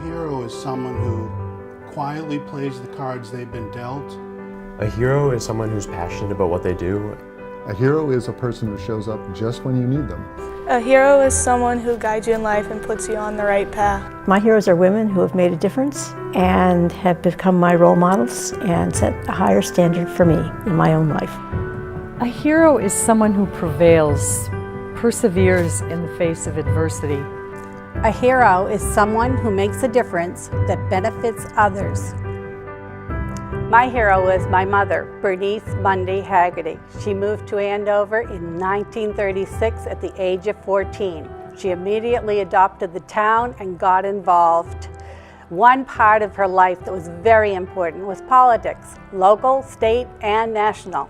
hero is someone who quietly plays the cards they've been dealt. A hero is someone who's passionate about what they do. A hero is a person who shows up just when you need them. A hero is someone who guides you in life and puts you on the right path. My heroes are women who have made a difference and have become my role models and set a higher standard for me in my own life. A hero is someone who prevails, perseveres in the face of adversity. A hero is someone who makes a difference that benefits others. My hero was my mother, Bernice Mundy Haggerty. She moved to Andover in 1936 at the age of 14. She immediately adopted the town and got involved. One part of her life that was very important was politics, local, state, and national.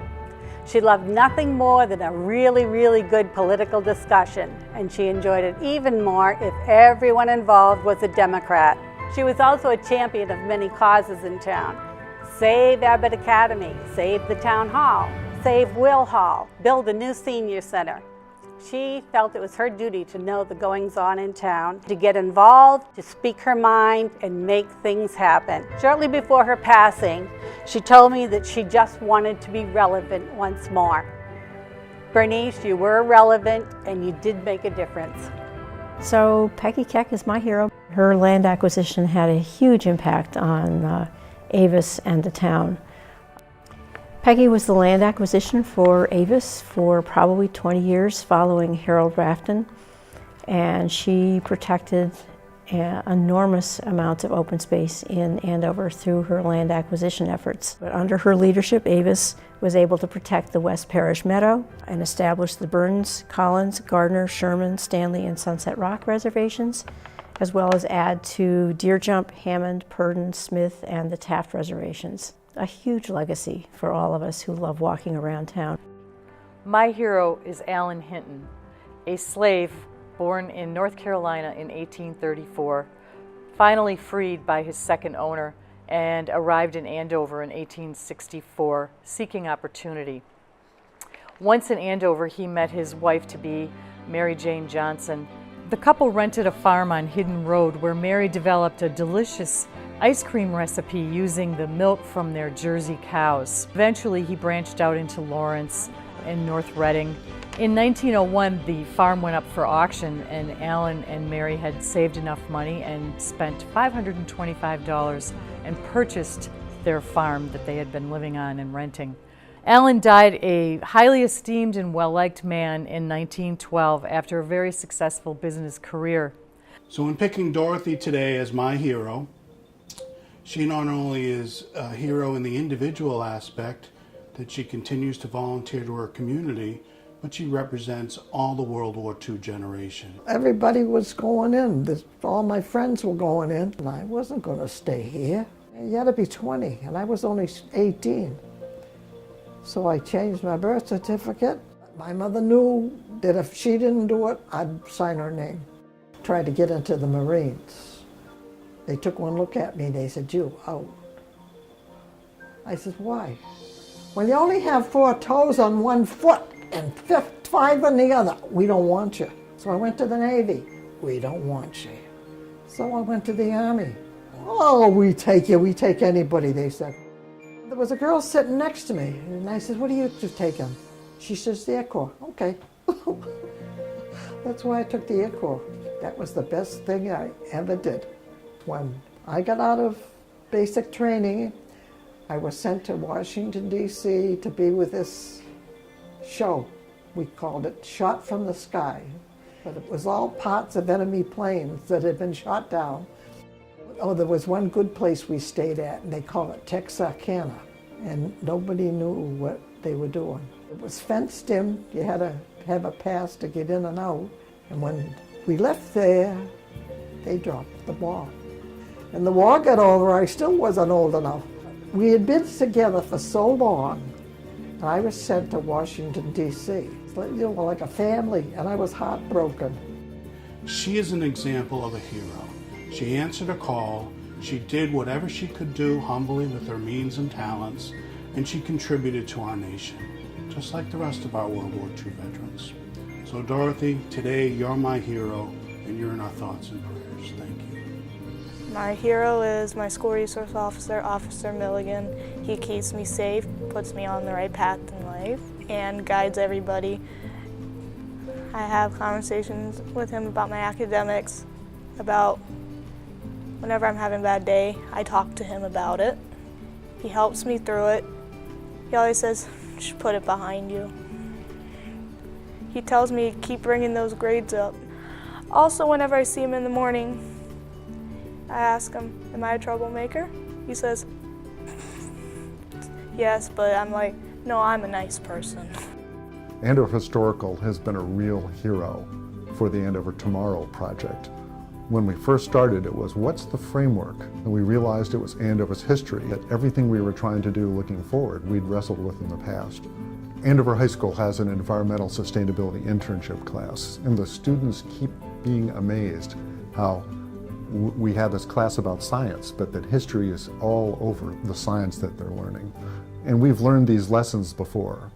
She loved nothing more than a really good political discussion, and she enjoyed it even more if everyone involved was a Democrat. She was also a champion of many causes in town. Save Abbott Academy, save the town hall, save Will Hall, build a new senior center. She felt it was her duty to know the goings-on in town, to get involved, to speak her mind, and make things happen. Shortly before her passing, she told me that she just wanted to be relevant once more. Bernice, you were relevant, and you did make a difference. So Peggy Keck is my hero. Her land acquisition had a huge impact on Avis and the town. Peggy was the land acquisition for Avis for probably 20 years following Harold Rafton, and she protected enormous amounts of open space in Andover through her land acquisition efforts. But under her leadership, Avis was able to protect the West Parish Meadow and establish the Burns, Collins, Gardner, Sherman, Stanley, and Sunset Rock reservations, as well as add to Deer Jump, Hammond, Purdon, Smith, and the Taft reservations. A huge legacy for all of us who love walking around town. My hero is Allen Hinton, a slave born in North Carolina in 1834, finally freed by his second owner, and arrived in Andover in 1864, seeking opportunity. Once in Andover, he met his wife-to-be, Mary Jane Johnson. The couple rented a farm on Hidden Road where Mary developed a delicious ice cream recipe using the milk from their Jersey cows. Eventually, he branched out into Lawrence and North Reading. In 1901, the farm went up for auction, and Allen and Mary had saved enough money and spent $525 and purchased their farm that they had been living on and renting. Allen died a highly esteemed and well-liked man in 1912 after a very successful business career. So in picking Dorothy today as my hero, she not only is a hero in the individual aspect, that she continues to volunteer to her community, but she represents all the World War II generation. Everybody was going in. All my friends were going in, and I wasn't going to stay here. You had to be 20, and I was only 18. So I changed my birth certificate. My mother knew that if she didn't do it, I'd sign her name. Tried to get into the Marines. They took one look at me, they said, "You out." I said, "Why?" "Well, you only have 4 toes on one foot and 5 on the other. We don't want you." So I went to the Navy. "We don't want you." So I went to the Army. "Oh, we take you, we take anybody," they said. There was a girl sitting next to me, and I said, "What are you taking?" She says, "The Air Corps." Okay. That's why I took the Air Corps. That was the best thing I ever did. When I got out of basic training, I was sent to Washington, D.C. to be with this show. We called it Shot from the Sky. But it was all parts of enemy planes that had been shot down. Oh, there was one good place we stayed at, and they call it Texarkana, and nobody knew what they were doing. It was fenced in. You had to have a pass to get in and out. And when we left there, they dropped the bomb. And the war got over. I still wasn't old enough. We had been together for so long, and I was sent to Washington, D.C. Like a family, and I was heartbroken. She is an example of a hero. She answered a call, she did whatever she could do humbly with her means and talents, and she contributed to our nation, just like the rest of our World War II veterans. So Dorothy, today you're my hero, and you're in our thoughts and prayers. Thank you. My hero is my school resource officer, Officer Milligan. He keeps me safe, puts me on the right path in life, and guides everybody. I have conversations with him about my academics, about whenever I'm having a bad day, I talk to him about it. He helps me through it. He always says, just put it behind you. He tells me to keep bringing those grades up. Also, whenever I see him in the morning, I ask him, am I a troublemaker? He says, yes, but I'm like, no, I'm a nice person. Andover Historical has been a real hero for the Andover Tomorrow project. When we first started, it was, what's the framework? And we realized it was Andover's history, that everything we were trying to do looking forward, we'd wrestled with in the past. Andover High School has an environmental sustainability internship class, and the students keep being amazed how we have this class about science, but that history is all over the science that they're learning. And we've learned these lessons before.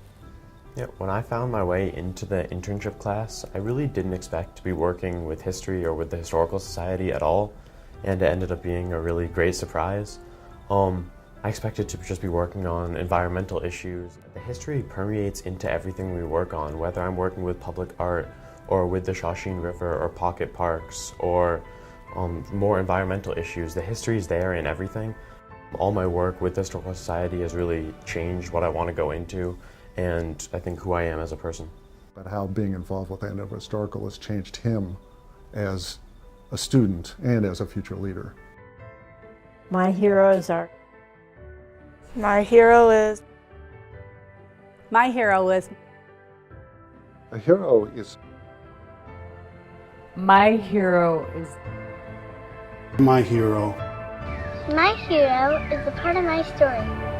Yeah, when I found my way into the internship class, I really didn't expect to be working with history or with the Historical Society at all, and it ended up being a really great surprise. I expected to just be working on environmental issues. The history permeates into everything we work on, whether I'm working with public art or with the Shawsheen River or pocket parks or more environmental issues. The history is there in everything. All my work with the Historical Society has really changed what I want to go into and I think who I am as a person. But how being involved with Andover Historical has changed him as a student and as a future leader. My heroes are My hero is My hero is A hero is My hero is My hero. My hero is a part of my story.